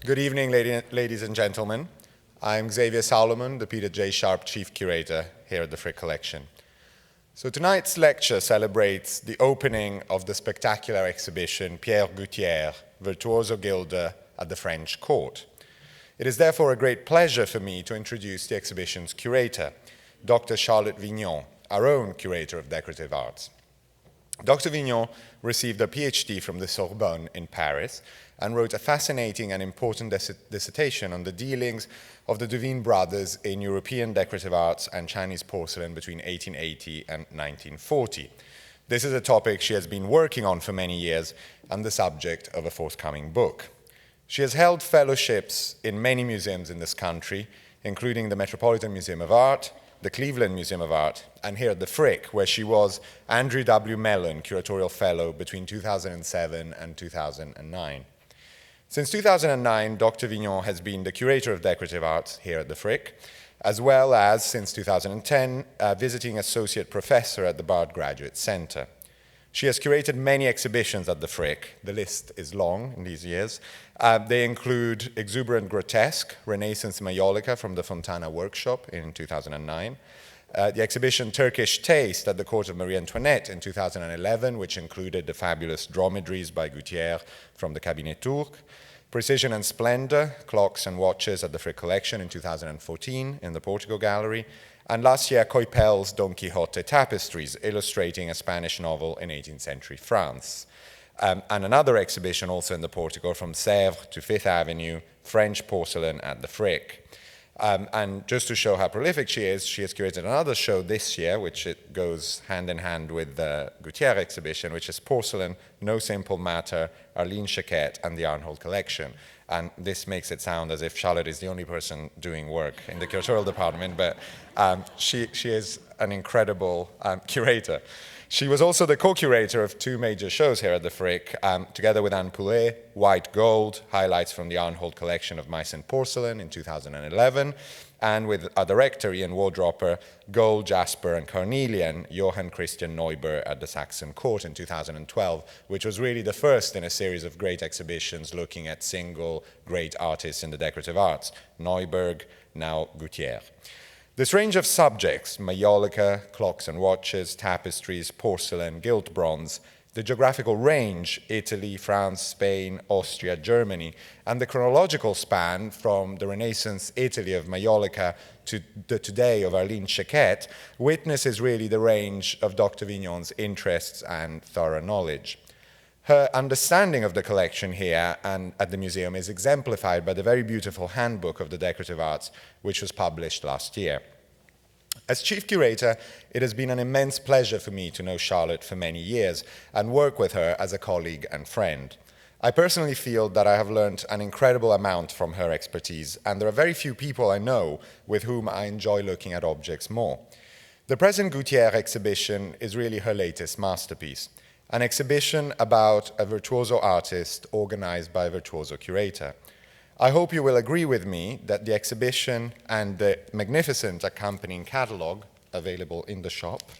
Good evening, ladies and gentlemen. I'm Xavier Salomon, the Peter J. Sharp Chief Curator here at the Frick Collection. So tonight's lecture celebrates the opening of the spectacular exhibition Pierre Gouthière, Virtuoso Gilder at the French Court. It is therefore a great pleasure for me to introduce the exhibition's curator, Dr. Charlotte Vignon, our own curator of decorative arts. Dr. Vignon received a PhD from the Sorbonne in Paris and wrote a fascinating and important dissertation on the dealings of the Devine brothers in European decorative arts and Chinese porcelain between 1880 and 1940. This is a topic she has been working on for many years and the subject of a forthcoming book. She has held fellowships in many museums in this country, including the Metropolitan Museum of Art, the Cleveland Museum of Art, and here at the Frick, where she was Andrew W. Mellon Curatorial Fellow between 2007 and 2009. Since 2009, Dr. Vignon has been the curator of decorative arts here at the Frick, as well as, since 2010, visiting associate professor at the Bard Graduate Center. She has curated many exhibitions at the Frick. The list is long in these years. They include Exuberant Grotesque, Renaissance Maiolica from the Fontana Workshop in 2009, the exhibition Turkish Taste at the Court of Marie Antoinette in 2011, which included the fabulous dromedaries by Gouthière from the Cabinet Turc, Precision and Splendor, Clocks and Watches at the Frick Collection in 2014 in the Portico Gallery, and last year Coypel's Don Quixote tapestries, illustrating a Spanish novel in 18th century France. And another exhibition also in the Portico, from Sèvres to Fifth Avenue, French porcelain at the Frick. And just to show how prolific she has curated another show this year, which it goes hand in hand with the Gouthière exhibition, which is Porcelain, No Simple Matter, Arlene Chaquette, and the Arnhold Collection. And this makes it sound as if Charlotte is the only person doing work in the curatorial department, but she is an incredible curator. She was also the co-curator of two major shows here at the Frick, together with Anne Poulet, White Gold, highlights from the Arnhold collection of Meissen porcelain in 2011, and with a director, Ian Wardropper, Gold, Jasper, and Carnelian, Johann Christian Neuber at the Saxon Court in 2012, which was really the first in a series of great exhibitions looking at single great artists in the decorative arts, Neuberg, now Gouthière. This range of subjects, Maiolica, clocks and watches, tapestries, porcelain, gilt bronze, the geographical range, Italy, France, Spain, Austria, Germany, and the chronological span from the Renaissance Italy of Maiolica to the today of Arlene Chaquette, witnesses really the range of Dr. Vignon's interests and thorough knowledge. Her understanding of the collection here and at the museum is exemplified by the very beautiful Handbook of the Decorative Arts, which was published last year. As chief curator, it has been an immense pleasure for me to know Charlotte for many years and work with her as a colleague and friend. I personally feel that I have learned an incredible amount from her expertise, and there are very few people I know with whom I enjoy looking at objects more. The present Gouthière exhibition is really her latest masterpiece, an exhibition about a virtuoso artist organized by a virtuoso curator. I hope you will agree with me that the exhibition and the magnificent accompanying catalogue available in the shop,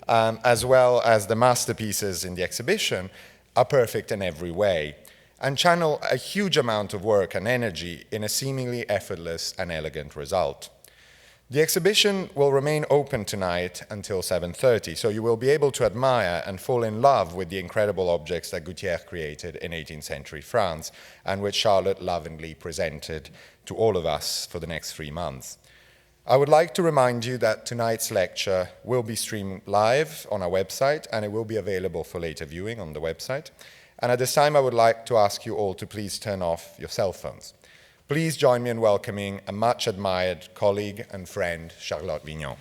as well as the masterpieces in the exhibition, are perfect in every way and channel a huge amount of work and energy in a seemingly effortless and elegant result. The exhibition will remain open tonight until 7:30, so you will be able to admire and fall in love with the incredible objects that Gouthière created in 18th century France and which Charlotte lovingly presented to all of us for the next 3 months. I would like to remind you that tonight's lecture will be streamed live on our website, and it will be available for later viewing on the website. And at this time, I would like to ask you all to please turn off your cell phones. Please join me in welcoming a much admired colleague and friend, Charlotte Vignon.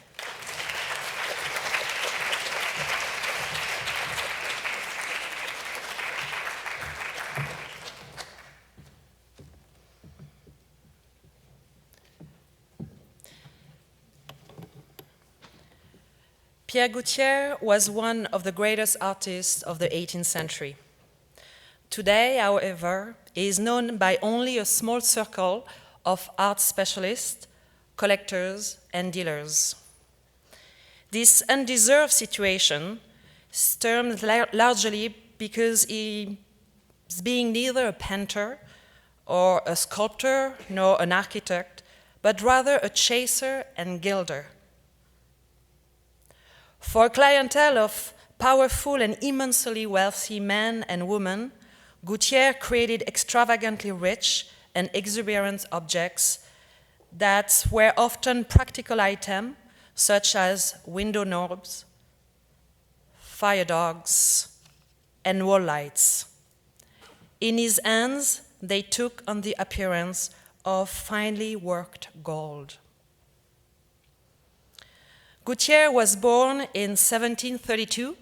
Pierre Gouthière was one of the greatest artists of the 18th century. Today, however, he is known by only a small circle of art specialists, collectors, and dealers. This undeserved situation stems largely because he is being neither a painter, or a sculptor, nor an architect, but rather a chaser and gilder. For a clientele of powerful and immensely wealthy men and women, Gouthière created extravagantly rich and exuberant objects that were often practical items, such as window knobs, fire dogs, and wall lights. In his hands, they took on the appearance of finely worked gold. Gouthière was born in 1732,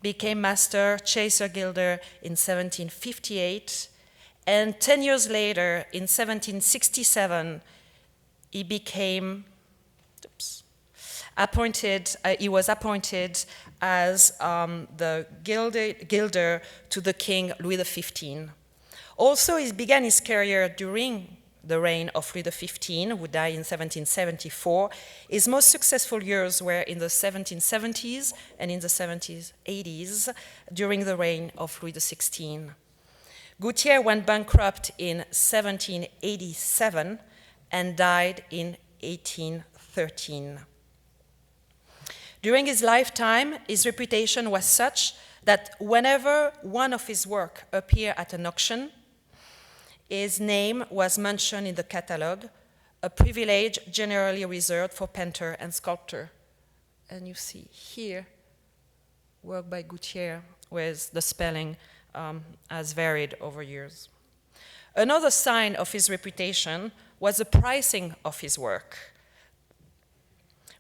became master chaser-gilder in 1758, and 10 years later, in 1767, he became he was appointed as the gilder to the King Louis XV. Also, he began his career during the reign of Louis XV, who died in 1774. His most successful years were in the 1770s and in the 1780s, during the reign of Louis XVI. Gouthière went bankrupt in 1787 and died in 1813. During his lifetime, his reputation was such that whenever one of his work appeared at an auction, his name was mentioned in the catalogue, a privilege generally reserved for painter and sculptor. And you see here, work by Gouthière, with the spelling has varied over years. Another sign of his reputation was the pricing of his work,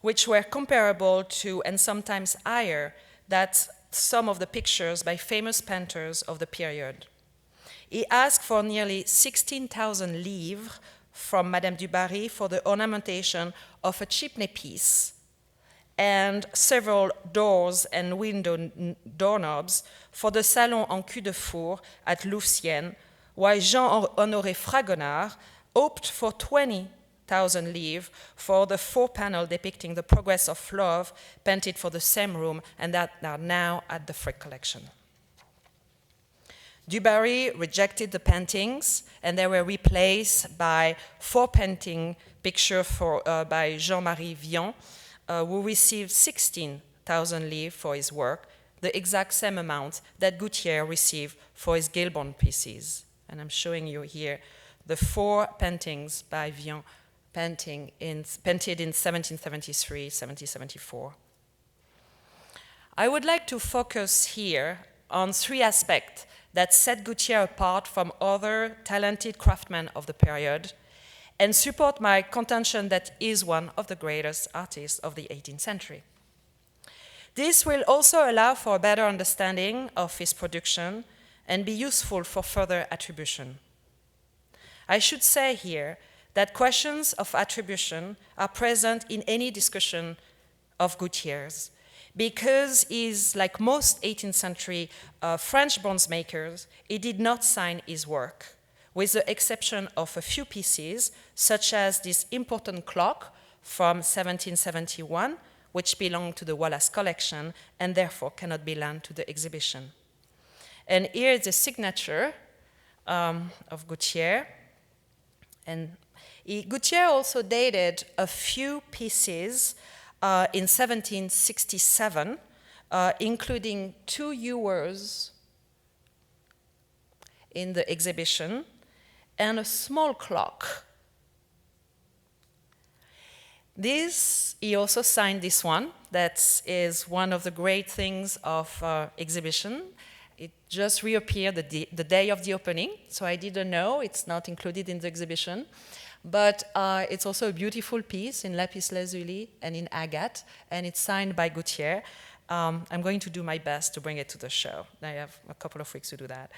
which were comparable to and sometimes higher than some of the pictures by famous painters of the period. He asked for nearly 16,000 livres from Madame du Barry for the ornamentation of a chimney piece and several doors and window doorknobs for the Salon en cul de four at Louvciennes, while Jean-Honoré Fragonard hoped for 20,000 livres for the 4-panel depicting the progress of love painted for the same room and that are now at the Frick collection. Du Barry rejected the paintings and they were replaced by 4 painting pictures by Jean-Marie Vignon, who received 16,000 livres for his work, the exact same amount that Gouthière received for his Gilbon pieces. And I'm showing you here the 4 paintings by Vignon painted in 1773, 1774. I would like to focus here on 3 aspects that set Gouthière apart from other talented craftsmen of the period and support my contention that he is one of the greatest artists of the 18th century. This will also allow for a better understanding of his production and be useful for further attribution. I should say here that questions of attribution are present in any discussion of Gouthière's, because he's, like most 18th century French bronze makers, he did not sign his work, with the exception of a few pieces, such as this important clock from 1771, which belonged to the Wallace collection and therefore cannot be lent to the exhibition. And here is the signature of Gouthière. And Gouthière also dated a few pieces in 1767, including 2 ewers in the exhibition and a small clock. He also signed this one. That is one of the great things of exhibition. It just reappeared the day of the opening, so I didn't know. It's not included in the exhibition. But it's also a beautiful piece in lapis lazuli and in agate, and it's signed by Gouthière. I'm going to do my best to bring it to the show. I have a couple of weeks to do that.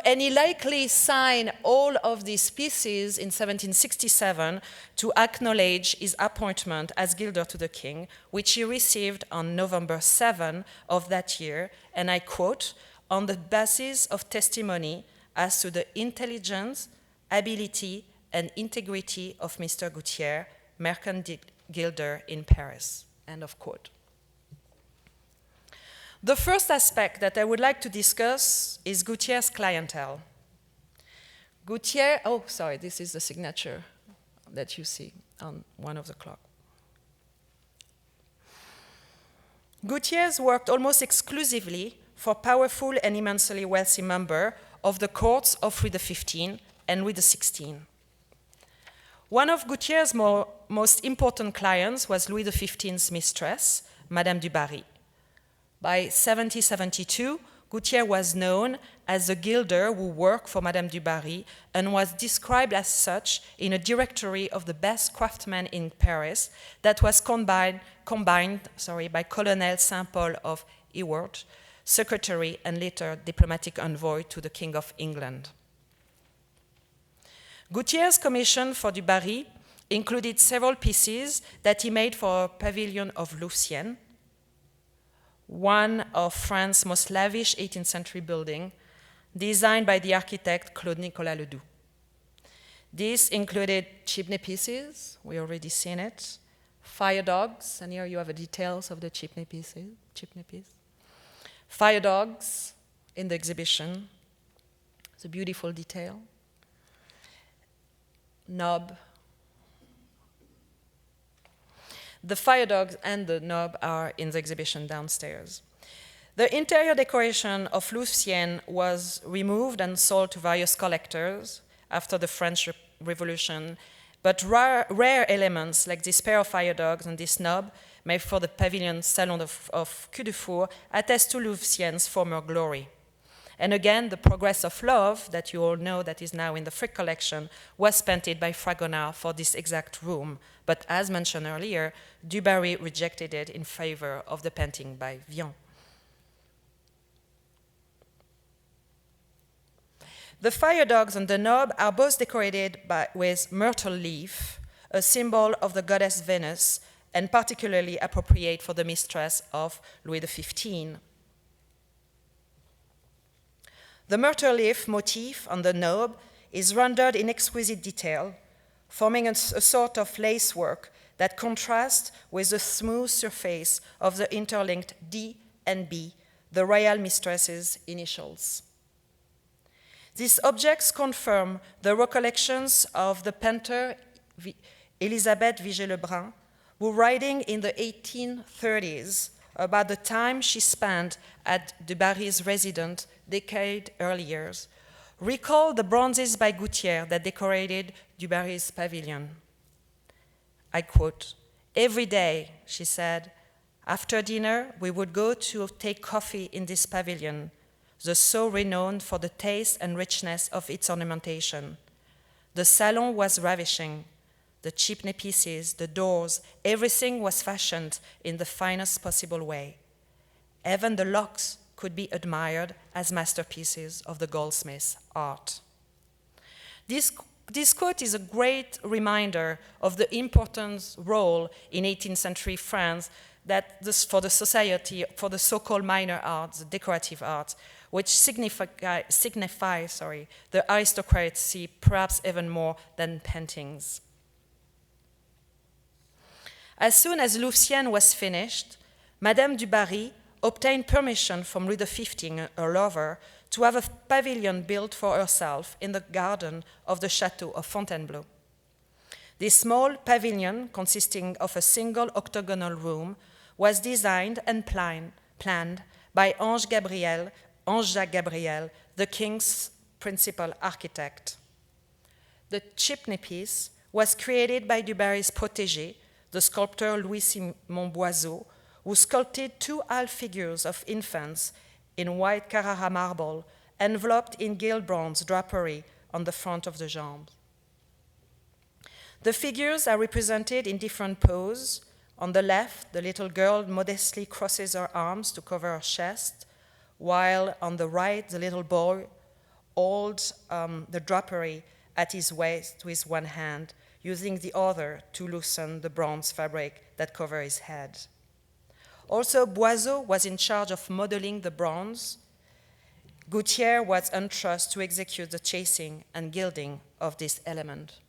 And he likely signed all of these pieces in 1767 to acknowledge his appointment as gilder to the king, which he received on November 7 of that year, and I quote, "on the basis of testimony as to the intelligence, ability, and integrity of Mr. Gouthière, merchant gilder in Paris," end of quote. The first aspect that I would like to discuss is Gouthière's clientele. Gouthière, oh, sorry, this is the signature that you see on one of the clock. Gouthière worked almost exclusively for powerful and immensely wealthy members of the courts of Louis XV and Louis XVI. One of Gouthière's most important clients was Louis XV's mistress, Madame du Barry. By 1772, Gouthière was known as the gilder who worked for Madame du Barry and was described as such in a directory of the best craftsmen in Paris that was combined by Colonel Saint-Paul of Ewart, secretary and later diplomatic envoy to the King of England. Gouthière's commission for du Barry included several pieces that he made for a pavilion of Louvciennes, one of France's most lavish 18th century building, designed by the architect Claude Nicolas Ledoux. This included chimney pieces, we already seen it, fire dogs, and here you have the details of the chimney piece. Fire dogs in the exhibition, it's a beautiful detail. Knob. The fire dogs and the knob are in the exhibition downstairs. The interior decoration of Louvciennes was removed and sold to various collectors after the French Revolution, but rare elements like this pair of fire dogs and this knob made for the pavilion Salon of Queue de Four attest to Louvciennes' former glory. And again, the progress of love that you all know that is now in the Frick collection was painted by Fragonard for this exact room. But as mentioned earlier, du Barry rejected it in favor of the painting by Vignon. The fire dogs on the knob are both decorated with myrtle leaf, a symbol of the goddess Venus, and particularly appropriate for the mistress of Louis XV. The myrtle leaf motif on the knob is rendered in exquisite detail, forming a sort of lacework that contrasts with the smooth surface of the interlinked D and B, the royal mistress's initials. These objects confirm the recollections of the painter Elisabeth Vigée-Lebrun, who, writing in the 1830s about the time she spent at du Barry's residence decade earlier, recalled the bronzes by Gouthière that decorated du Barry's pavilion. I quote, "Every day," she said, "after dinner, we would go to take coffee in this pavilion, so renowned for the taste and richness of its ornamentation. The salon was ravishing. The chimney pieces, the doors, everything was fashioned in the finest possible way. Even the locks could be admired as masterpieces of the goldsmith's art." This quote is a great reminder of the important role in 18th century France for the society, for the so-called minor arts, the decorative arts, which signify the aristocracy perhaps even more than paintings. As soon as Louvciennes was finished, Madame du Barry obtained permission from Louis XV, her lover, to have a pavilion built for herself in the garden of the Chateau of Fontainebleau. This small pavilion, consisting of a single octagonal room, was designed and planned by Ange-Jacques Gabriel, the king's principal architect. The chimney piece was created by du Barry's protégé, the sculptor Louis-Simon Boiseau, who sculpted two half figures of infants in white Carrara marble, enveloped in gilt bronze drapery on the front of the jambes. The figures are represented in different poses. On the left, the little girl modestly crosses her arms to cover her chest, while on the right, the little boy holds the drapery at his waist with one hand, using the other to loosen the bronze fabric that covers his head. Also, Boiseau was in charge of modeling the bronze. Gouthière was entrusted to execute the chasing and gilding of this element.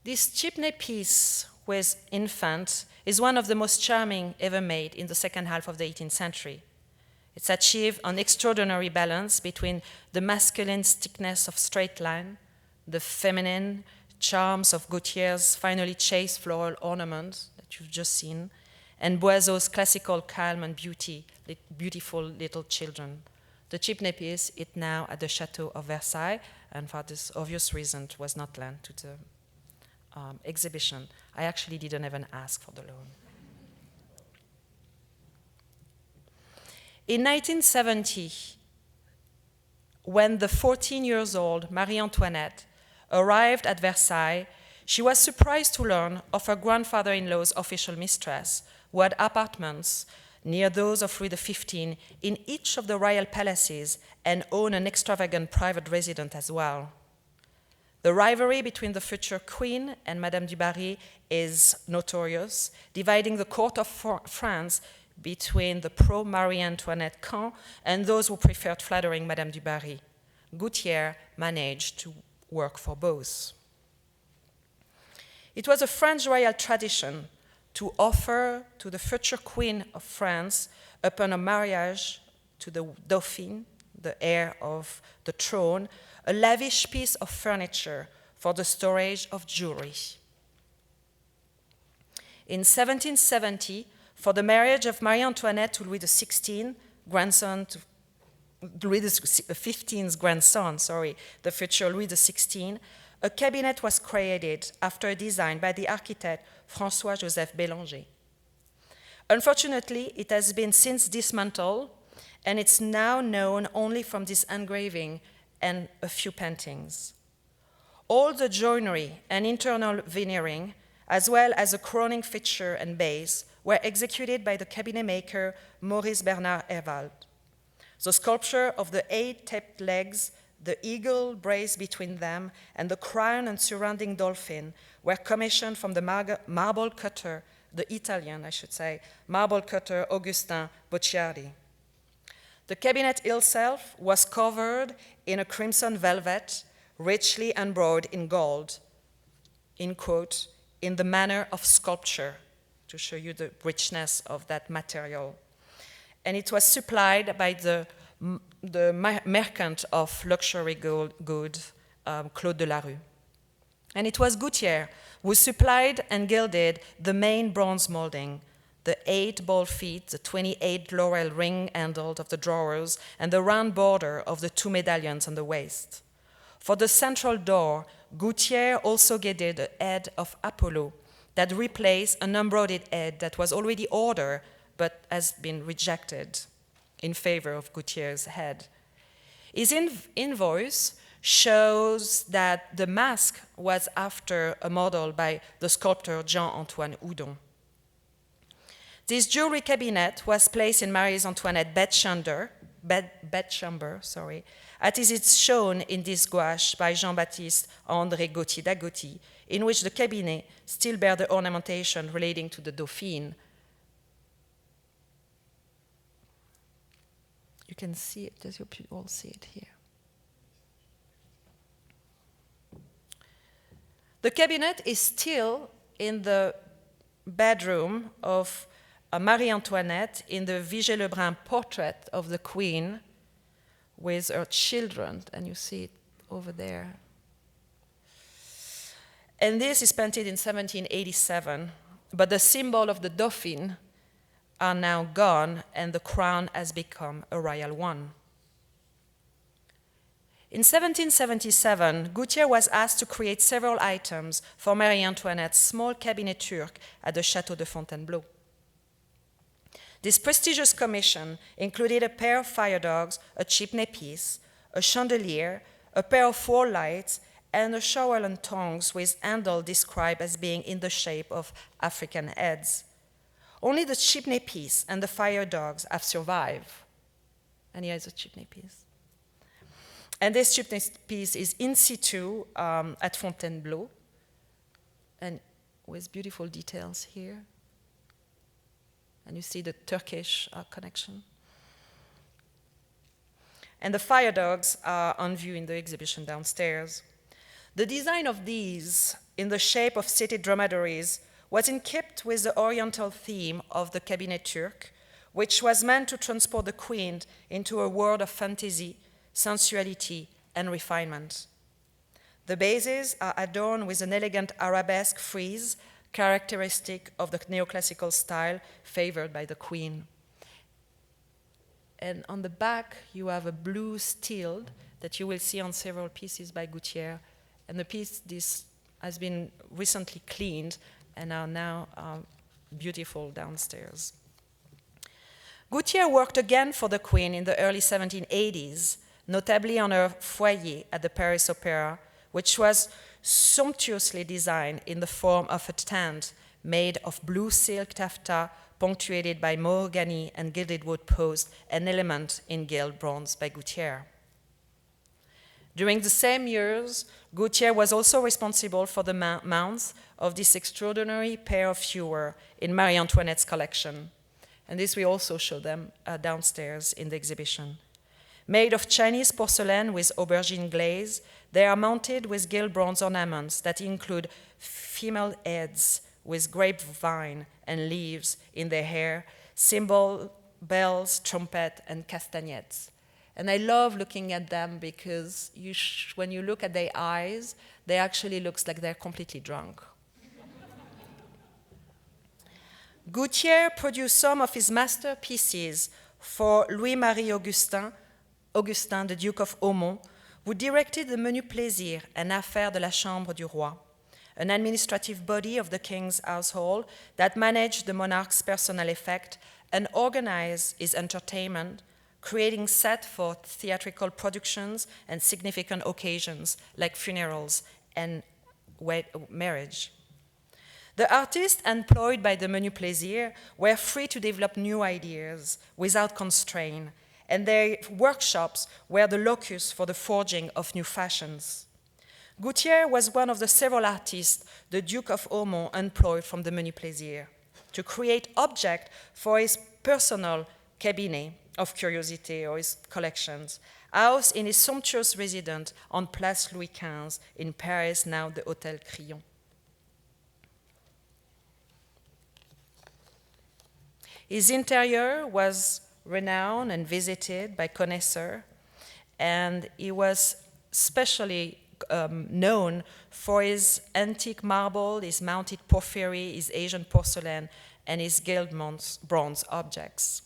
This chimney piece, with infant is one of the most charming ever made in the second half of the 18th century. It's achieved an extraordinary balance between the masculine stiffness of straight line, the feminine charms of Gouthier's finely chased floral ornaments that you've just seen, and Boiseau's classical calm and beauty, beautiful little children. The chimney piece is now at the Chateau of Versailles, and for this obvious reason, it was not lent to the exhibition. I actually didn't even ask for the loan. In 1970, when the 14-year-old Marie Antoinette arrived at Versailles, she was surprised to learn of her grandfather-in-law's official mistress, who had apartments near those of Louis XV in each of the royal palaces and owned an extravagant private residence as well. The rivalry between the future queen and Madame du Barry is notorious, dividing the court of France between the pro-Marie Antoinette camp and those who preferred flattering Madame du Barry. Gouthière managed to work for both. It was a French royal tradition to offer to the future Queen of France, upon a marriage to the Dauphin, the heir of the throne, a lavish piece of furniture for the storage of jewelry. In 1770, for the marriage of Marie Antoinette to Louis XVI, grandson to Louis XV's grandson, the future Louis XVI, a cabinet was created after a design by the architect François-Joseph Bélanger. Unfortunately, it has been since dismantled, and it's now known only from this engraving and a few paintings. All the joinery and internal veneering, as well as a crowning feature and base, were executed by the cabinet maker Maurice Bernard Hervald. The sculpture of the 8 taped legs, the eagle braced between them, and the crown and surrounding dolphin were commissioned from the marble cutter, the Italian, marble cutter Augustin Bocciardi. The cabinet itself was covered in a crimson velvet, richly embroidered in gold, in quote, in the manner of sculpture, to show you the richness of that material. And it was supplied by the merchant of luxury goods, Claude de la Rue. And it was Gouthière who supplied and gilded the main bronze molding, the 8 ball feet, the 28 laurel ring handled of the drawers, and the round border of the 2 medallions on the waist. For the central door, Gouthière also gilded a head of Apollo that replaced an embroidered head that was already ordered but has been rejected in favor of Gouthier's head. His invoice shows that the mask was after a model by the sculptor Jean-Antoine Houdon. This jewelry cabinet was placed in Marie Antoinette's bedchamber, as it is shown in this gouache by Jean-Baptiste André Gauthier d'Agotty, in which the cabinet still bears the ornamentation relating to the Dauphine. You can see it, as you all see it here. The cabinet is still in the bedroom of Marie Antoinette in the Vigée-Lebrun portrait of the Queen with her children, and you see it over there. And this is painted in 1787, but the symbol of the Dauphin are now gone, and the crown has become a royal one. In 1777, Gouthière was asked to create several items for Marie Antoinette's small cabinet turc at the Château de Fontainebleau. This prestigious commission included a pair of fire dogs, a chimney piece, a chandelier, a pair of 4 lights, and a shower and tongs with handle described as being in the shape of African heads. Only the chimney piece and the fire dogs have survived. And here is a chimney piece. And this chimney piece is in situ at Fontainebleau, and with beautiful details here. And you see the Turkish connection. And the fire dogs are on view in the exhibition downstairs. The design of these, in the shape of seated dromedaries, was in kept with the oriental theme of the Cabinet Turc, which was meant to transport the queen into a world of fantasy, sensuality, and refinement. The bases are adorned with an elegant arabesque frieze characteristic of the neoclassical style favored by the queen. And on the back, you have a blue steel that you will see on several pieces by Gouthière. And this has been recently cleaned and are now beautiful downstairs. Gouthière worked again for the Queen in the early 1780s, notably on her foyer at the Paris Opera, which was sumptuously designed in the form of a tent made of blue silk taffeta punctuated by mahogany and gilded wood posts, an element in gilt bronze by Gouthière. During the same years, Gouthière was also responsible for the mounts of this extraordinary pair of ewer in Marie Antoinette's collection. And this we also show them downstairs in the exhibition. Made of Chinese porcelain with aubergine glaze, they are mounted with gilt bronze ornaments that include female heads with grapevine and leaves in their hair, cymbal, bells, trumpet, and castagnettes. And I love looking at them because when you look at their eyes, they actually look like they're completely drunk. Gouthière produced some of his masterpieces for Louis-Marie Augustin, the Duke of Aumont, who directed the Menu Plaisir and Affaires de la Chambre du Roi, an administrative body of the king's household that managed the monarch's personal effect and organized his entertainment, creating sets for theatrical productions and significant occasions like funerals and marriage. The artists employed by the Menu Plaisir were free to develop new ideas without constraint, and their workshops were the locus for the forging of new fashions. Gouthière was one of the several artists the Duke of Aumont employed from the Menu Plaisir to create objects for his personal cabinet of curiosity or his collections, housed in his sumptuous residence on Place Louis XV in Paris, now the Hôtel Crillon. His interior was renowned and visited by connoisseurs, and he was especially known for his antique marble, his mounted porphyry, his Asian porcelain, and his gilt bronze objects.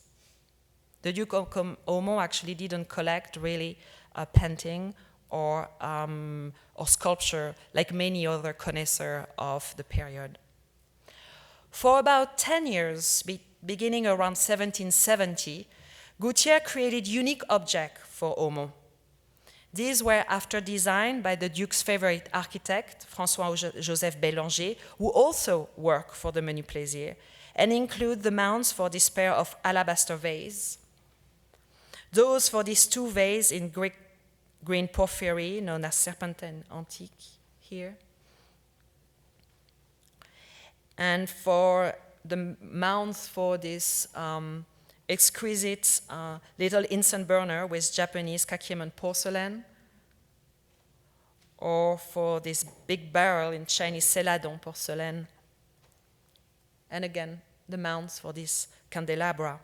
The Duke of Aumont actually didn't collect really painting or sculpture like many other connoisseurs of the period. For about 10 years, beginning around 1770, Gouthière created unique objects for Aumont. These were after designed by the Duke's favorite architect, François-Joseph Bélanger, who also worked for the Menu Plaisir, and include the mounts for this pair of alabaster vases, those for these two vases in green porphyry, known as serpentine antique here, and for the mounts for this exquisite little incense burner with Japanese Kakemon porcelain, or for this big barrel in Chinese celadon porcelain, and again, the mounts for this candelabra.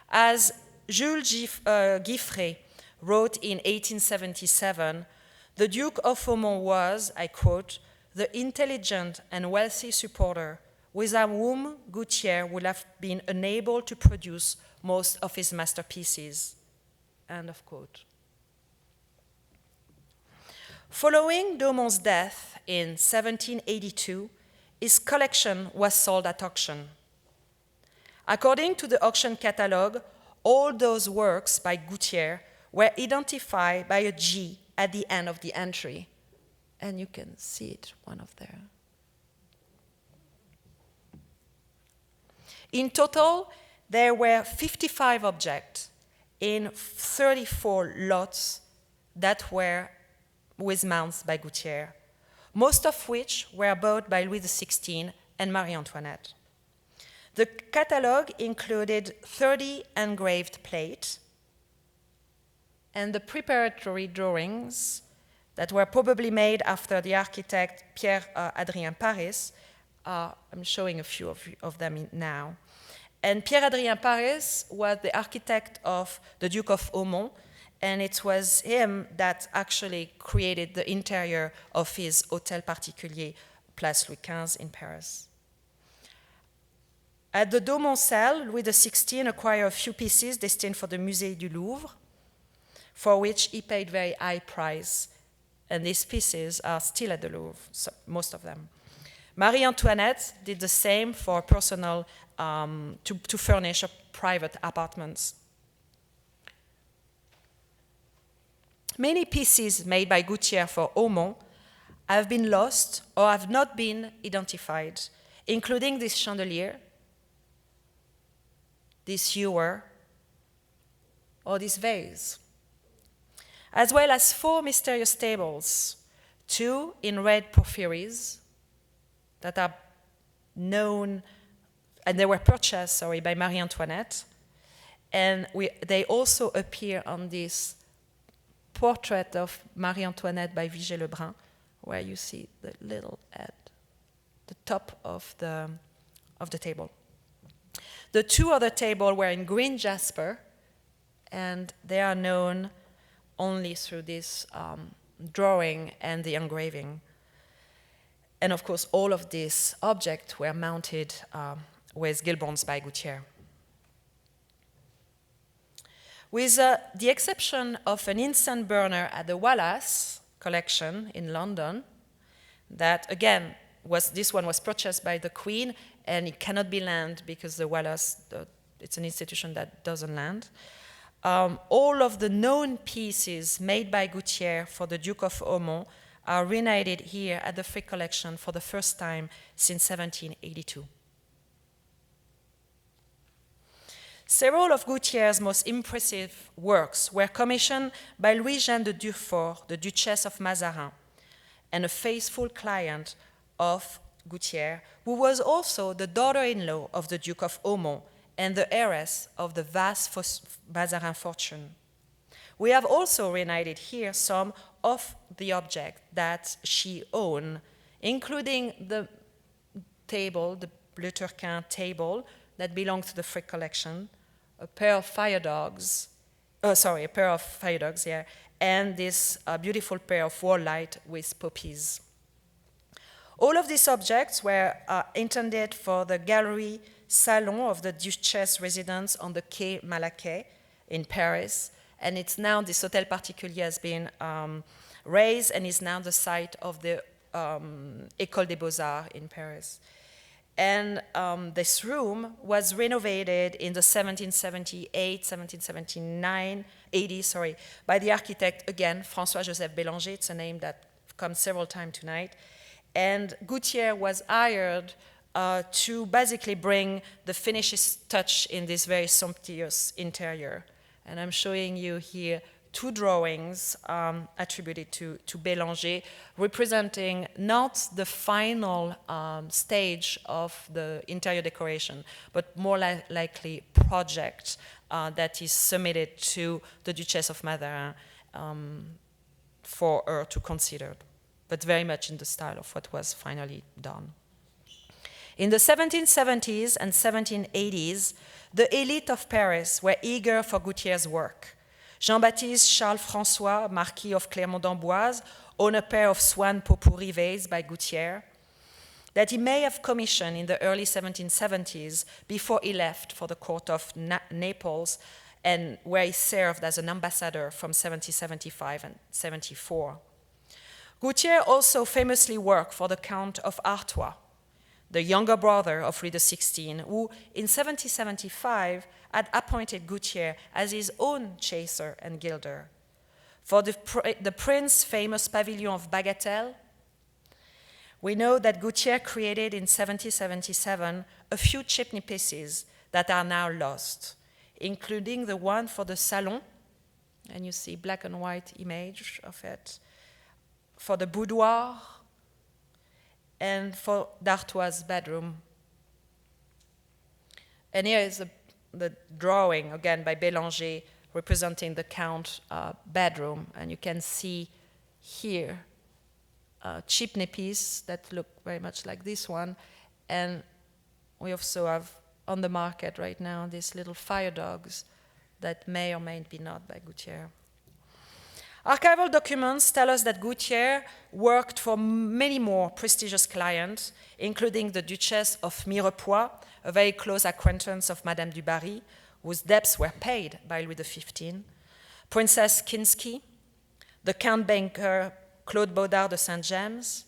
As Jules Giffray wrote in 1877, the Duke of Aumont was, I quote, the intelligent and wealthy supporter without whom Gouthière would have been unable to produce most of his masterpieces. End of quote. Following d'Aumont's death in 1782, his collection was sold at auction. According to the auction catalogue, all those works by Gouthière were identified by a G at the end of the entry. And you can see it, one of them. In total, there were 55 objects in 34 lots that were with mounts by Gouthière, most of which were bought by Louis XVI and Marie Antoinette. The catalogue included 30 engraved plates, and the preparatory drawings that were probably made after the architect Pierre Adrien Paris I'm showing a few of them now. And Pierre-Adrien Paris was the architect of the Duke of Aumont, and it was him that actually created the interior of his Hôtel Particulier, Place Louis XV in Paris. At the Aumont cell, Louis XVI acquired a few pieces destined for the Musée du Louvre, for which he paid very high price. And these pieces are still at the Louvre, so most of them. Marie Antoinette did the same for personal, to furnish private apartments. Many pieces made by Gouthière for Aumont have been lost or have not been identified, including this chandelier, this ewer, or this vase, as well as 4 mysterious tables, 2 in red porphyries that are known, and they were purchased, by Marie Antoinette, and they also appear on this portrait of Marie Antoinette by Vigée-Lebrun, where you see the little head, the top of the table. The 2 other tables were in green jasper, and they are known only through this drawing and the engraving. And of course, all of these objects were mounted with gilt bronze by Gouthière. With the exception of an incense burner at the Wallace collection in London, that again, this one was purchased by the Queen, and it cannot be lent because the Wallace, it's an institution that doesn't lend. All of the known pieces made by Gouthière for the Duke of Aumont are reunited here at the Frick collection for the first time since 1782. Several of Gouthière's most impressive works were commissioned by Louis-Jeanne de Durfort, the Duchess of Mazarin, and a faithful client of Gouthière, who was also the daughter-in-law of the Duke of Aumont and the heiress of the vast Mazarin fortune. We have also reunited here some of the objects that she owned, including the table, the Le Turquin table, that belonged to the Frick collection, a pair of fire dogs, and this beautiful pair of wall light with poppies. All of these objects were intended for the gallery salon of the Duchess residence on the Quai Malaquais in Paris, and it's now, this Hôtel Particulier has been raised and is now the site of the École des Beaux-Arts in Paris. And this room was renovated in the 1780, by the architect, again, François-Joseph Bélanger. It's a name that comes several times tonight. And Gouthière was hired to basically bring the finishes touch in this very sumptuous interior. And I'm showing you here 2 drawings attributed to Bélanger, representing not the final stage of the interior decoration, but more likely project that is submitted to the Duchess of Mazarin for her to consider, but very much in the style of what was finally done. In the 1770s and 1780s, the elite of Paris were eager for Gouthière's work. Jean-Baptiste Charles-François, Marquis of Clermont-d'Amboise, owned a pair of swan potpourri vases by Gouthière that he may have commissioned in the early 1770s before he left for the court of Naples, and where he served as an ambassador from 1775 and 74. Gouthière also famously worked for the Count of Artois, the younger brother of Louis XVI, who in 1775 had appointed Gouthière as his own chaser and gilder. For the prince's famous pavilion of Bagatelle, we know that Gouthière created in 1777 a few chimney pieces that are now lost, including the one for the salon, and you see black and white image of it, for the boudoir, and for d'Artois' bedroom. And here is the drawing, again, by Bélanger, representing the Count's bedroom. And you can see here chimney piece that look very much like this one, And we also have on the market right now these little fire dogs that may or may be not by Gouthière. Archival documents tell us that Gouthière worked for many more prestigious clients, including the Duchess of Mirepoix, a very close acquaintance of Madame du Barry, whose debts were paid by Louis XV, Princess Kinsky, the Count banker Claude Baudard de Saint-James,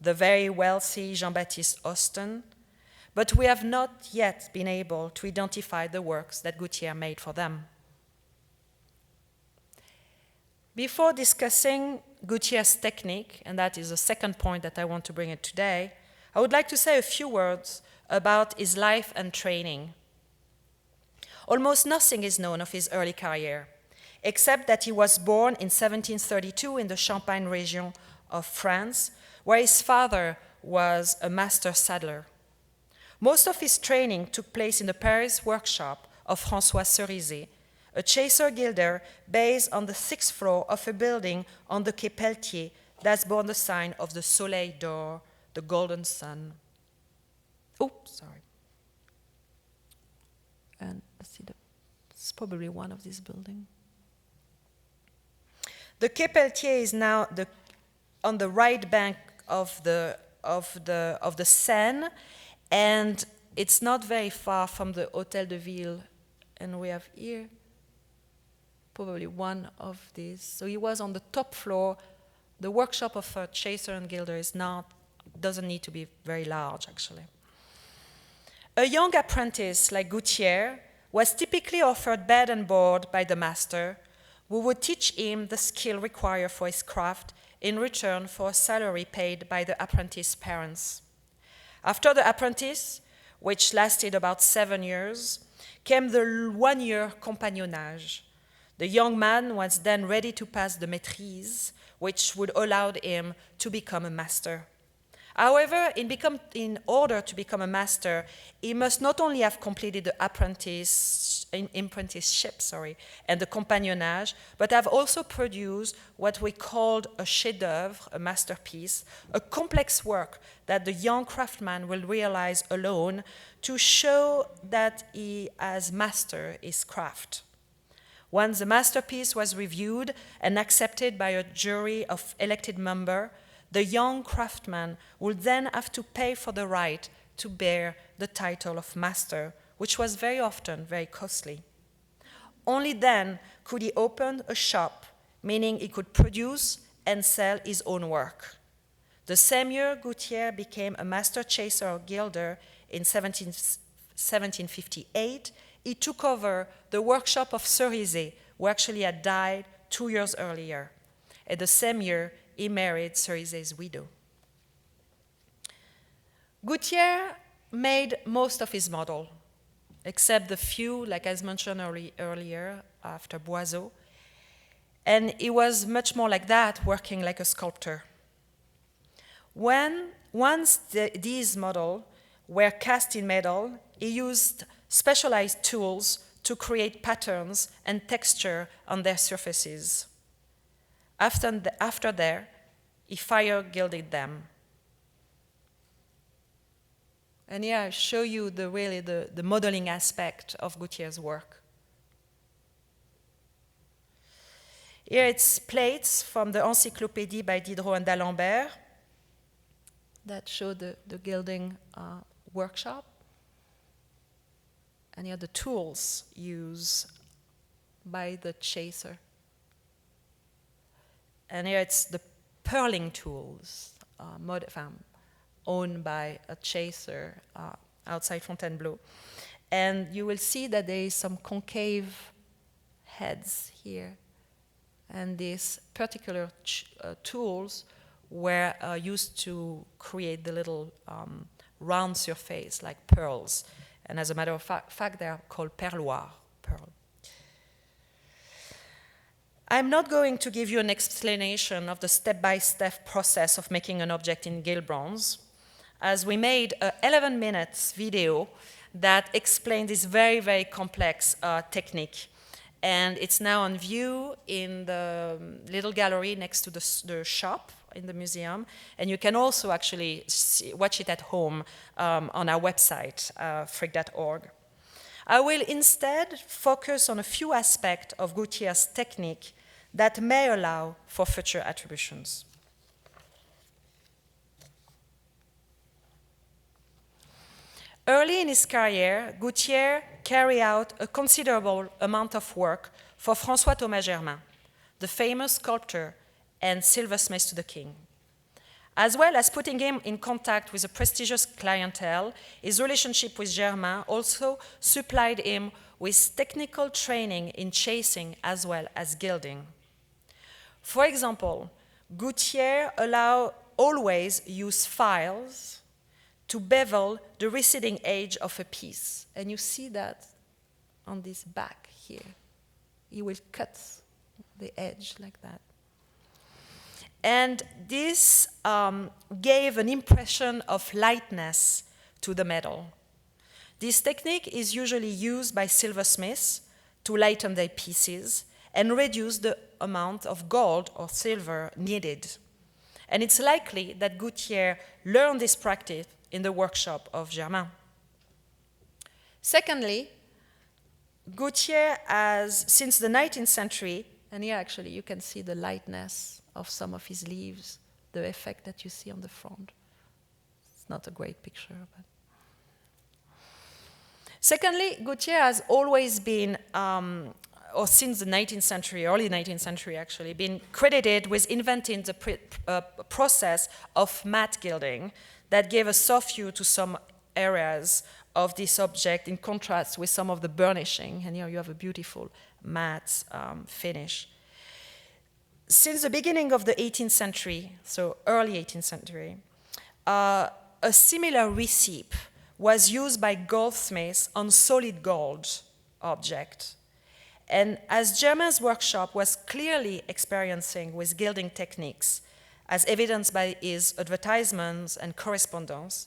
the very wealthy Jean-Baptiste Austin, but we have not yet been able to identify the works that Gouthière made for them. Before discussing Gouthière's technique, and that is the second point that I want to bring in today, I would like to say a few words about his life and training. Almost nothing is known of his early career, except that he was born in 1732 in the Champagne region of France, where his father was a master saddler. Most of his training took place in the Paris workshop of François Cerizet, a chaser-gilder based on the 6th floor of a building on the Quai Pelletier that's borne the sign of the Soleil d'Or, the golden sun. Oh, sorry. And let's see, it's probably one of these buildings. The Quai Pelletier is now on the right bank of the Seine, and it's not very far from the Hôtel de Ville. And we have here probably one of these. So he was on the top floor. The workshop of a chaser and gilder doesn't need to be very large, actually. A young apprentice like Gouthière was typically offered bed and board by the master, who would teach him the skill required for his craft in return for a salary paid by the apprentice's parents. After the apprentice, which lasted about 7 years, came the 1-year compagnonnage. The young man was then ready to pass the maîtrise, which would allow him to become a master. However, in order to become a master, he must not only have completed the apprenticeship and the compagnonnage, but have also produced what we called a chef-d'œuvre, a masterpiece, a complex work that the young craftsman will realize alone to show that he has mastered his craft. Once the masterpiece was reviewed and accepted by a jury of elected members, the young craftsman would then have to pay for the right to bear the title of master, which was very often very costly. Only then could he open a shop, meaning he could produce and sell his own work. The same year, Gouthière became a master chaser or gilder in 1758. He took over the workshop of Cerizet, who actually had died 2 years earlier. And the same year, he married Cerizet's widow. Gouthière made most of his model, except the few, like I mentioned earlier, after Boiseau. And he was much more like that, working like a sculptor. Once these models were cast in metal, he used specialized tools to create patterns and texture on their surfaces. After that, he fire gilded them. And here I show you the modeling aspect of Gouthière's work. Here it's plates from the Encyclopédie by Diderot and d'Alembert that show the gilding workshop. And here the tools used by the chaser. And here it's the purling tools owned by a chaser outside Fontainebleau. And you will see that there is some concave heads here. And these particular tools were used to create the little round surface like pearls. And as a matter of fact, they are called perloirs, pearl. I'm not going to give you an explanation of the step-by-step process of making an object in gilt bronze, as we made an 11 minutes video that explained this very, very complex technique. And it's now on view in the little gallery next to the shop in the museum, and you can also actually watch it at home on our website, frig.org. I will instead focus on a few aspects of Gouthier's technique that may allow for future attributions. Early in his career, Gouthière carried out a considerable amount of work for François Thomas Germain, the famous sculptor and silversmith to the king. As well as putting him in contact with a prestigious clientele, his relationship with Germain also supplied him with technical training in chasing as well as gilding. For example, Gouthière always use files to bevel the receding edge of a piece. And you see that on this back here. He will cut the edge like that. And this gave an impression of lightness to the metal. This technique is usually used by silversmiths to lighten their pieces and reduce the amount of gold or silver needed. And it's likely that Gouthière learned this practice in the workshop of Germain. Secondly, Gouthière has, since the 19th century, and here actually you can see the lightness of some of his leaves, the effect that you see on the front. It's not a great picture, but. Secondly, Gouthière has always been, or since the 19th century, early 19th century actually, been credited with inventing the process of matte gilding that gave a soft hue to some areas of this object in contrast with some of the burnishing. And here you have a beautiful matte finish. Since the beginning of the 18th century, so early 18th century, a similar recipe was used by goldsmiths on solid gold objects. And as Germain's workshop was clearly experiencing with gilding techniques, as evidenced by his advertisements and correspondence,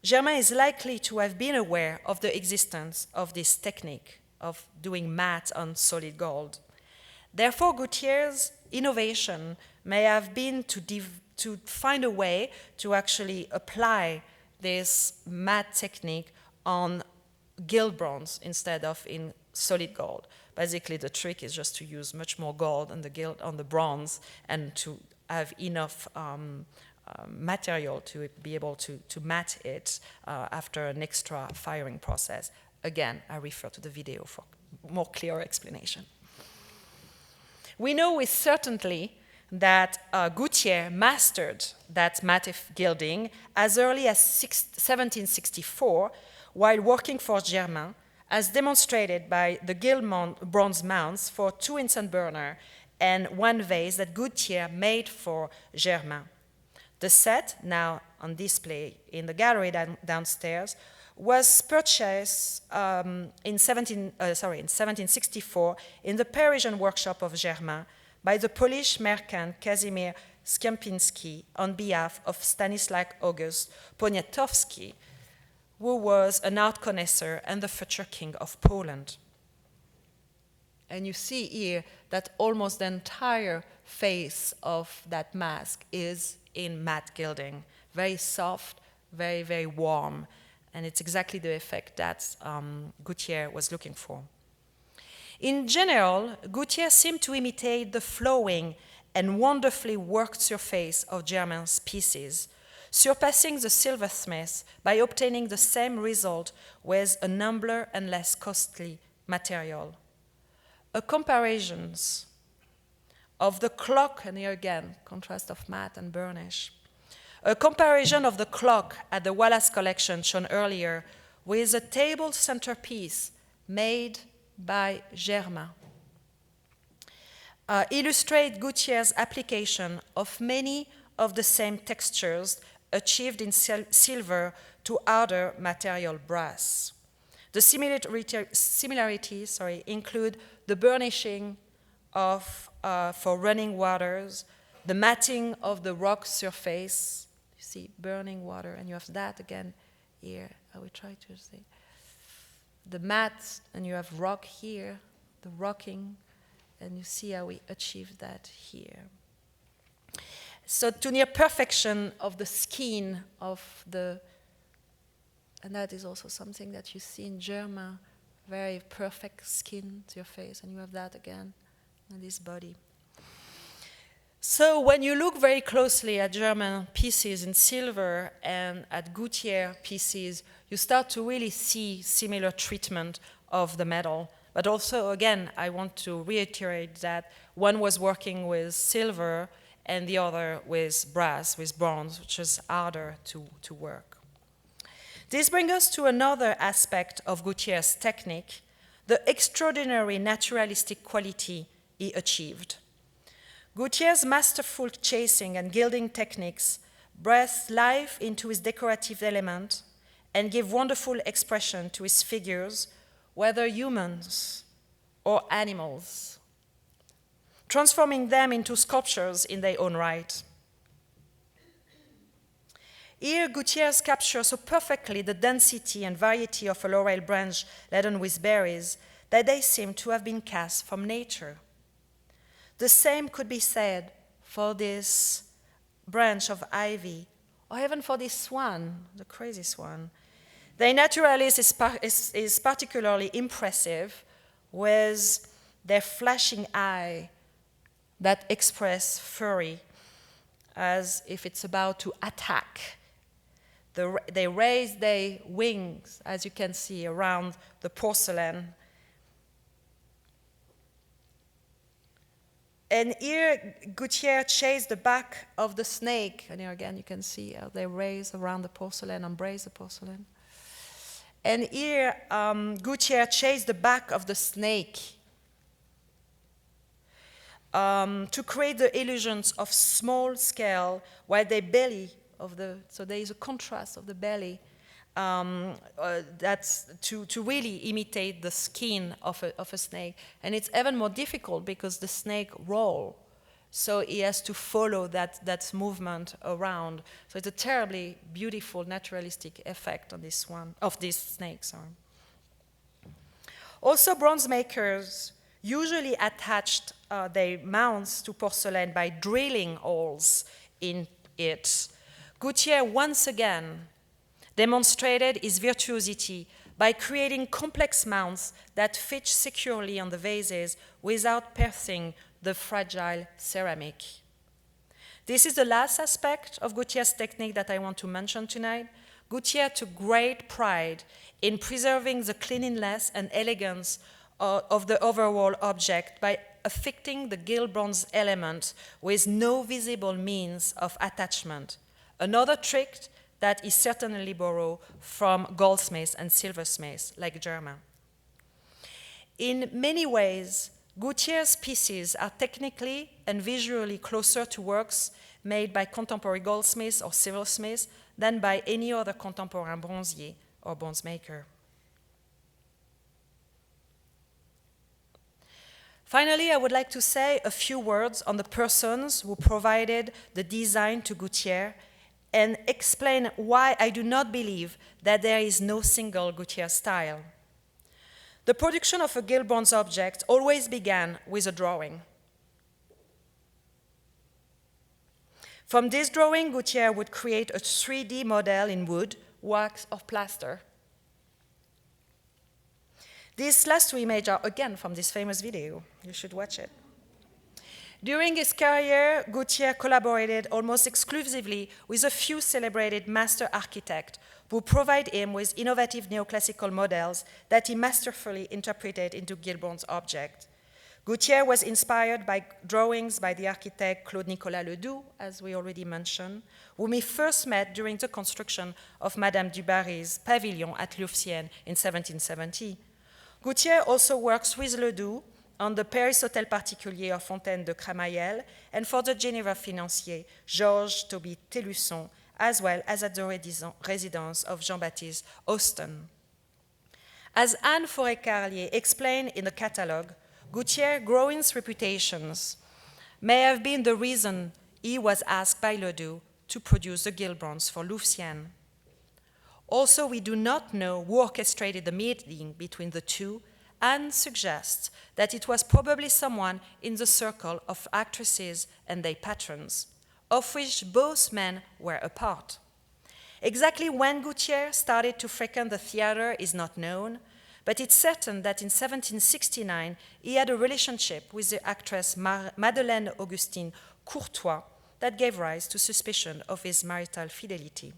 Germain is likely to have been aware of the existence of this technique of doing matte on solid gold. Therefore, Gouthier's innovation may have been to find a way to actually apply this matte technique on gilt bronze instead of in solid gold. Basically, the trick is just to use much more gold on the bronze and to have enough material to be able to matte it after an extra firing process. Again, I refer to the video for more clear explanation. We know with certainty that Gouthière mastered that matte gilding as early as 1764 while working for Germain, as demonstrated by the gilt bronze mounts for 2 Instant burner and 1 vase that Gouthière made for Germain. The set, now on display in the gallery downstairs, was purchased in 1764 in the Parisian workshop of Germain by the Polish merchant Kazimierz Skiampinski on behalf of Stanislaw August Poniatowski, who was an art connoisseur and the future king of Poland. And you see here that almost the entire face of that mask is in matte gilding, very soft, very, very warm, and it's exactly the effect that Gouthière was looking for. In general, Gouthière seemed to imitate the flowing and wonderfully worked surface of Germain's pieces, surpassing the silversmith by obtaining the same result with a humbler and less costly material. A comparison of the clock, and here again, contrast of matte and burnish. A comparison of the clock at the Wallace collection shown earlier with a table centerpiece made by Germain illustrate Gouthier's application of many of the same textures achieved in silver to other material brass. The similarities include the burnishing of, for running waters, the matting of the rock surface. You see burning water, and you have that again here. I will try to say. The mat, and you have rock here, the rocking, and you see how we achieve that here. So to near perfection of the skin of the, and that is also something that you see in German, very perfect skin to your face, and you have that again in this body. So when you look very closely at German pieces in silver and at Gouthière pieces, you start to really see similar treatment of the metal. But also, again, I want to reiterate that one was working with silver and the other with brass, with bronze, which is harder to work. This brings us to another aspect of Gouthière's technique, the extraordinary naturalistic quality he achieved. Gouthière's masterful chasing and gilding techniques breathe life into his decorative element and give wonderful expression to his figures, whether humans or animals, transforming them into sculptures in their own right. Here, Gouthière captures so perfectly the density and variety of a laurel branch laden with berries that they seem to have been cast from nature. The same could be said for this branch of ivy, or even for this swan, the crazy swan. The naturalist is particularly impressive with their flashing eye that express fury as if it's about to attack. They raise their wings, as you can see, around the porcelain. And here, Gouthière chased the back of the snake. And here again, you can see how they raise around the porcelain, embrace the porcelain. And here, Gouthière chased the back of the snake to create the illusions of small scale, while the belly of so there is a contrast of the belly that's to really imitate the skin of a snake. And it's even more difficult because the snake rolls, so he has to follow that movement around. So it's a terribly beautiful naturalistic effect on this one, of this snake. Sorry. Also, bronze makers usually attached their mounts to porcelain by drilling holes in it. Gouthière once again demonstrated his virtuosity by creating complex mounts that fit securely on the vases without piercing the fragile ceramic. This is the last aspect of Gouthière's technique that I want to mention tonight. Gouthière took great pride in preserving the cleanliness and elegance of the overall object by affixing the gilt bronze element with no visible means of attachment. Another trick that is certainly borrowed from goldsmiths and silversmiths like Germain. In many ways, Gouthière's pieces are technically and visually closer to works made by contemporary goldsmiths or silversmiths than by any other contemporary bronzier or bronze maker. Finally, I would like to say a few words on the persons who provided the design to Gouthière and explain why I do not believe that there is no single Gouthière style. The production of a gilt bronze object always began with a drawing. From this drawing, Gouthière would create a 3D model in wood, wax, or plaster. These last two images are again from this famous video. You should watch it. During his career, Gouthière collaborated almost exclusively with a few celebrated master architects who provide him with innovative neoclassical models that he masterfully interpreted into gilt bronze objects. Gouthière was inspired by drawings by the architect Claude-Nicolas Ledoux, as we already mentioned, whom he first met during the construction of Madame du Barry's pavilion at Louvciennes in 1770. Gouthière also works with Ledoux on the Paris Hôtel Particulier of Fontaine de Cramaillel and for the Geneva financier Georges Toby Tellusson, as well as at the residence of Jean-Baptiste Austin. As Anne Forêt-Carlier explained in the catalogue, Gouthière's growing reputations may have been the reason he was asked by Ledoux to produce the gilt bronze for Louvciennes. Also, we do not know who orchestrated the meeting between the two and suggests that it was probably someone in the circle of actresses and their patrons, of which both men were a part. Exactly when Gouthière started to frequent the theater is not known, but it's certain that in 1769 he had a relationship with the actress Madeleine Augustine Courtois that gave rise to suspicion of his marital fidelity.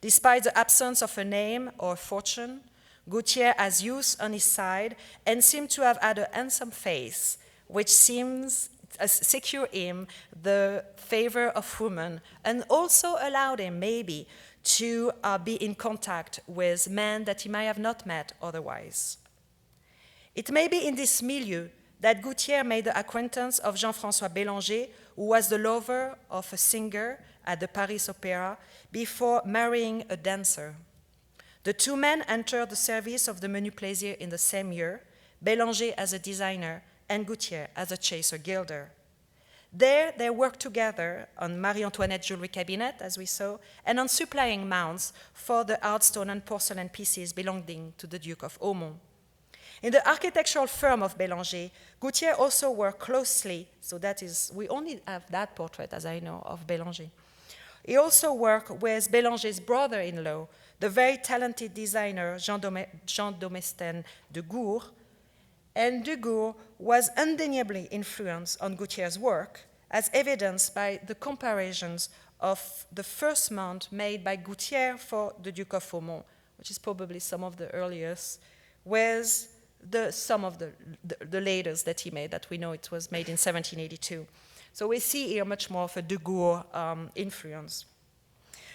Despite the absence of a name or a fortune, Gouthière has youth on his side and seemed to have had a handsome face, which seems to secure him the favor of women and also allowed him maybe to be in contact with men that he might have not met otherwise. It may be in this milieu that Gouthière made the acquaintance of Jean-François Bélanger, who was the lover of a singer at the Paris Opera before marrying a dancer. The two men entered the service of the Menu Plaisir in the same year, Bélanger as a designer and Gouthière as a chaser-gilder. There, they worked together on Marie-Antoinette jewelry cabinet, as we saw, and on supplying mounts for the art stone and porcelain pieces belonging to the Duke of Aumont. In the architectural firm of Bélanger, Gouthière also worked closely, so that is, we only have that portrait, as I know, of Bélanger. He also worked with Bélanger's brother-in-law, the very talented designer Jean Domestin de Gour, and de Gour was undeniably influenced on Gouthière's work, as evidenced by the comparisons of the first mount made by Gouthière for the Duke of Aumont, which is probably some of the earliest, with some of the latest that he made, that we know it was made in 1782. So we see here much more of a de Gour influence.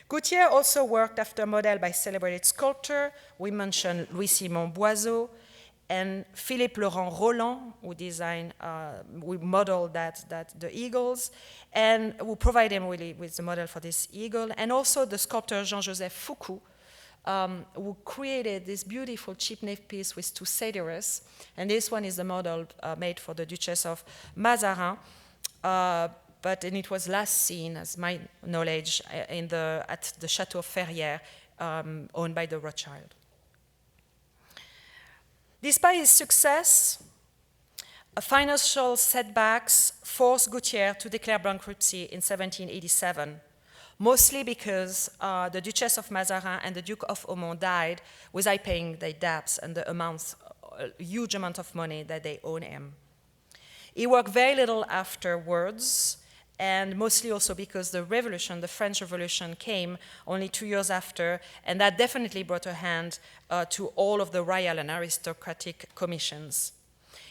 Gouthière also worked after model by celebrated sculptor. We mentioned Louis-Simon Boiseau and Philippe Laurent Roland, who designed, we modeled the eagles, and who provided him really with the model for this eagle, and also the sculptor Jean-Joseph Foucault, who created this beautiful cheap nape piece with two satyrs, and this one is the model made for the Duchess of Mazarin, and it was last seen, as my knowledge, at the Chateau of Ferrières, owned by the Rothschild. Despite his success, financial setbacks forced Gouthière to declare bankruptcy in 1787, mostly because the Duchess of Mazarin and the Duke of Aumont died without paying their debts and a huge amount of money that they owe him. He worked very little afterwards, and mostly also because the French Revolution, came only 2 years after, and that definitely brought a hand to all of the royal and aristocratic commissions.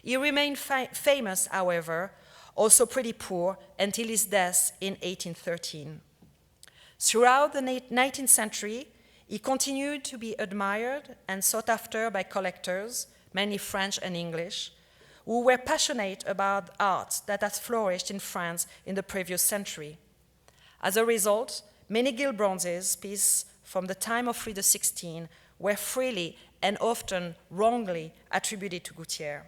He remained famous, however, also pretty poor, until his death in 1813. Throughout the 19th century, he continued to be admired and sought after by collectors, mainly French and English, who were passionate about art that had flourished in France in the previous century. As a result, many gilt bronzes pieces from the time of Louis XVI were freely and often wrongly attributed to Gouthière.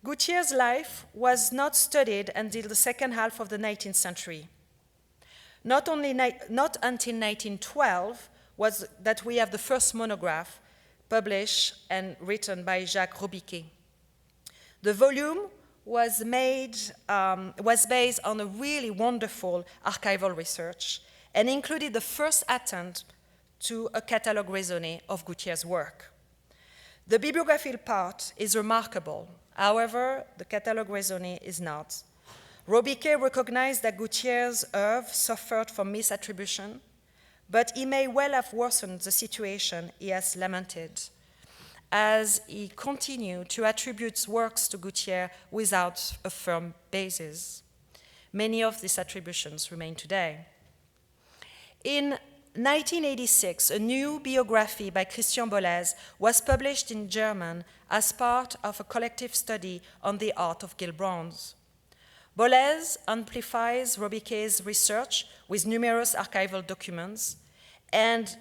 Gouthière's life was not studied until the second half of the 19th century. Not until 1912 was that we have the first monograph published and written by Jacques Robiquet. The volume was based on a really wonderful archival research and included the first attempt to a catalogue raisonné of Gouthière's work. The bibliographical part is remarkable. However, the catalogue raisonné is not. Robiquet recognized that Gouthière's oeuvre suffered from misattribution, but he may well have worsened the situation he has lamented, as he continued to attribute works to Gouthière without a firm basis. Many of these attributions remain today. In 1986, a new biography by Christian Bollez was published in German as part of a collective study on the art of gilt bronze. Bollez amplifies Robiquet's research with numerous archival documents, and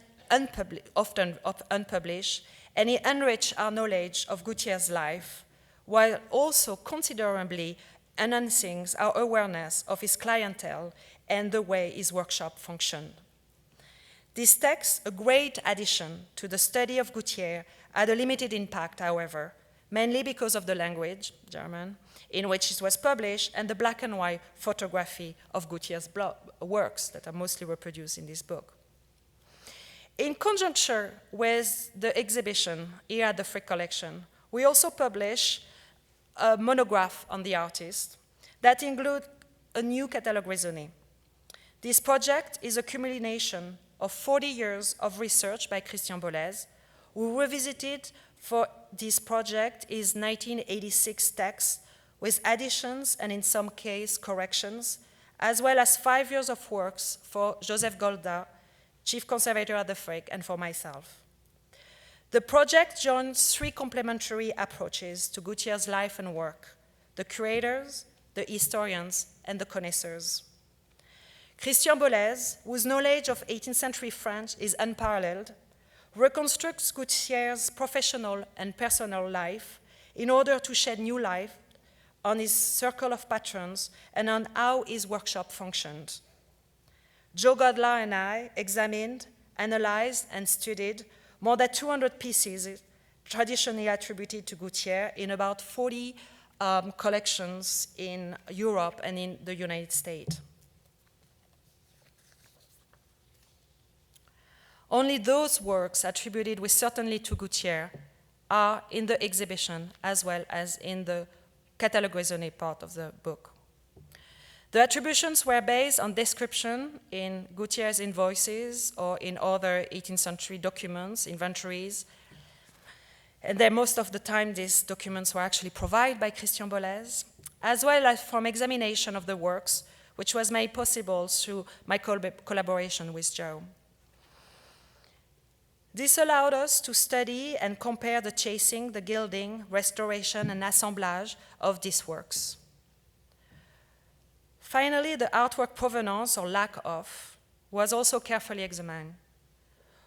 often unpublished, and he enriched our knowledge of Gouthière's life, while also considerably enhancing our awareness of his clientele and the way his workshop functioned. This text, a great addition to the study of Gouthière, had a limited impact, however, mainly because of the language, German, in which it was published, and the black and white photography of Gouthier's works that are mostly reproduced in this book. In conjunction with the exhibition here at the Frick Collection, we also publish a monograph on the artist that includes a new catalogue raisonné. This project is a culmination of 40 years of research by Christian Bollez, who revisited for this project his 1986 text with additions and in some cases corrections, as well as 5 years of works for Joseph Golda, chief conservator at the Frick, and for myself. The project joins 3 complementary approaches to Gouthier's life and work: the curators, the historians, and the connoisseurs. Christian Bollez, whose knowledge of 18th century French is unparalleled, reconstructs Gouthier's professional and personal life in order to shed new light on his circle of patrons and on how his workshop functioned. Joe Godler and I examined, analyzed, and studied more than 200 pieces traditionally attributed to Gouthière in about 40 collections in Europe and in the United States. Only those works attributed with certainty to Gouthière are in the exhibition as well as in the catalogue raisonné part of the book. The attributions were based on description in Gouthier's invoices or in other 18th century documents, inventories. And then most of the time these documents were actually provided by Christian Bollez, as well as from examination of the works, which was made possible through my collaboration with Joe. This allowed us to study and compare the chasing, the gilding, restoration, and assemblage of these works. Finally, the artwork provenance, or lack of, was also carefully examined.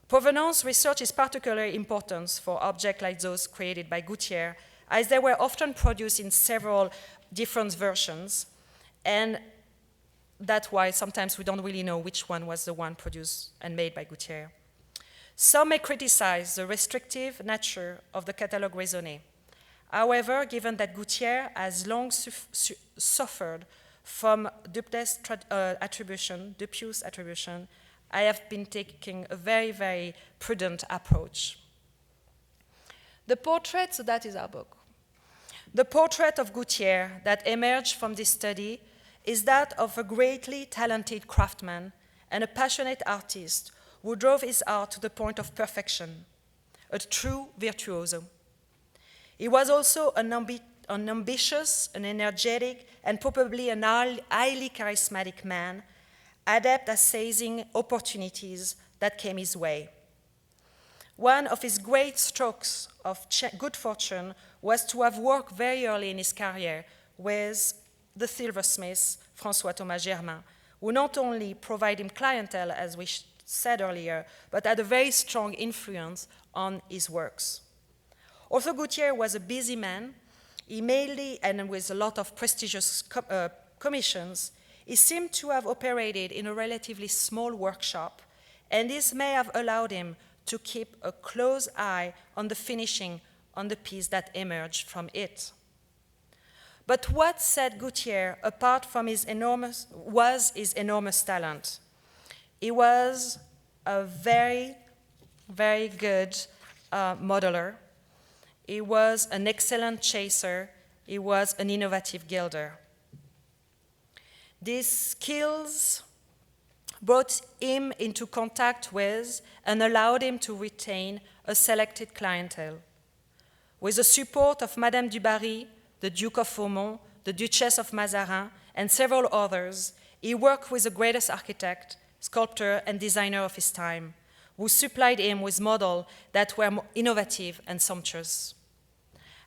Provenance research is particularly important for objects like those created by Gouthière, as they were often produced in several different versions, and that's why sometimes we don't really know which one was the one produced and made by Gouthière. Some may criticize the restrictive nature of the catalogue raisonné. However, given that Gouthière has long suffered from dubious attribution, I have been taking a very, very prudent approach. The portrait, so that is our book. The portrait of Gouthière that emerged from this study is that of a greatly talented craftsman and a passionate artist who drove his art to the point of perfection, a true virtuoso. He was also an ambitious, an energetic, and probably an highly charismatic man, adept at seizing opportunities that came his way. One of his great strokes of good fortune was to have worked very early in his career with the silversmith, François Thomas Germain, who not only provided him clientele, as we said earlier, but had a very strong influence on his works. Although Gouthière was a busy man, he mainly, and with a lot of prestigious commissions, he seemed to have operated in a relatively small workshop, and this may have allowed him to keep a close eye on the finishing on the piece that emerged from it. But what set Gouthière apart from his enormous talent. He was a very, very good modeler. He was an excellent chaser. He was an innovative gilder. These skills brought him into contact with and allowed him to retain a selected clientele. With the support of Madame du Barry, the Duke of Aumont, the Duchess of Mazarin, and several others, he worked with the greatest architect, sculptor, and designer of his time, who supplied him with models that were more innovative and sumptuous.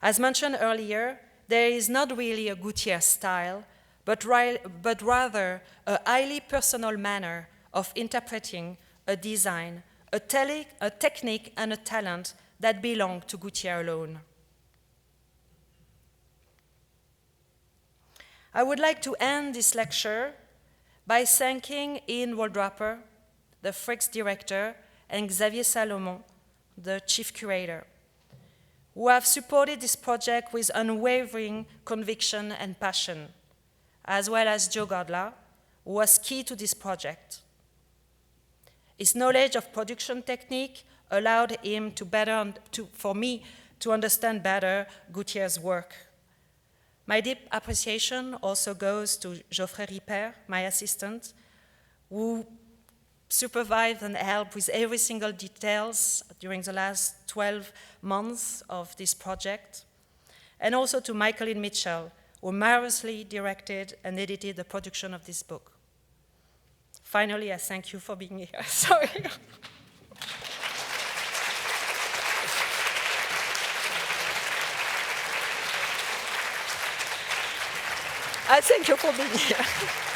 As mentioned earlier, there is not really a Gouthière style, but rather a highly personal manner of interpreting a design, a technique, and a talent that belong to Gouthière alone. I would like to end this lecture by thanking Ian Waldrapper, the Frick's director, and Xavier Salomon, the chief curator. who have supported this project with unwavering conviction and passion, as well as Joe Godla, who was key to this project. His knowledge of production technique allowed him for me to understand better Gouthier's work. My deep appreciation also goes to Geoffrey Ripper, my assistant, who supervised and helped with every single details during the last 12 months of this project, and also to Michaeline Mitchell, who marvelously directed and edited the production of this book. Finally, I thank you for being here. Sorry. I thank you for being here.